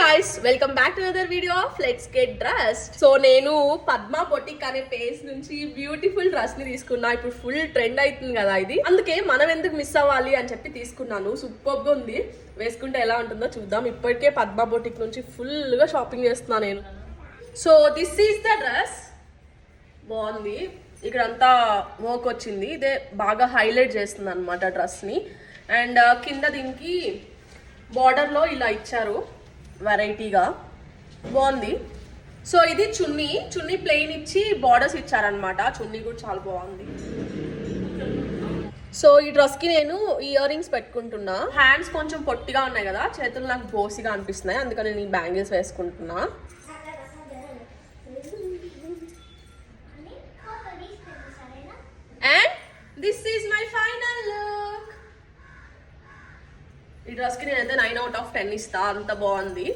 guys, welcome back to another video of Let's Get Dressed. So నేను Padma boutique అనే page నుంచి beautiful dress ని తీసుకున్నా. ఇప్పుడు ఫుల్ ట్రెండ్ అవుతుంది కదా ఇది, అందుకే మనం ఎందుకు మిస్ అవ్వాలి అని చెప్పి తీసుకున్నాను. సూపర్ గా ఉంది, వేసుకుంటే ఎలా ఉంటుందో చూద్దాం. ఇప్పటికే పద్మా బొటిక్ నుంచి ఫుల్ గా షాపింగ్ చేస్తున్నా నేను. So this is the dress, బాగుంది. ఇక్కడ అంతా వర్క్ వచ్చింది, ఇదే బాగా హైలైట్ చేస్తుంది అనమాట డ్రెస్ ని. అండ్ కింద దీనికి బార్డర్ లో ఇలా ఇచ్చారు, వెరైటీగా బాగుంది. సో ఇది చున్నీ ప్లెయిన్ ఇచ్చి బార్డర్స్ ఇచ్చారనమాట. చున్నీ కూడా చాలా బాగుంది. సో ఈ డ్రెస్ కి నేను ఇయర్ రింగ్స్ పెట్టుకుంటున్నా. హ్యాండ్స్ కొంచెం పొట్టిగా ఉన్నాయి కదా, చేతులు నాకు బోసిగా అనిపిస్తున్నాయి, అందుకని నేను బ్యాంగిల్స్ వేసుకుంటున్నా. And this is my final look. ఈ డ్రెస్ కి నేనైతే 9 out of 10 ఇస్తా, అంత బాగుంది.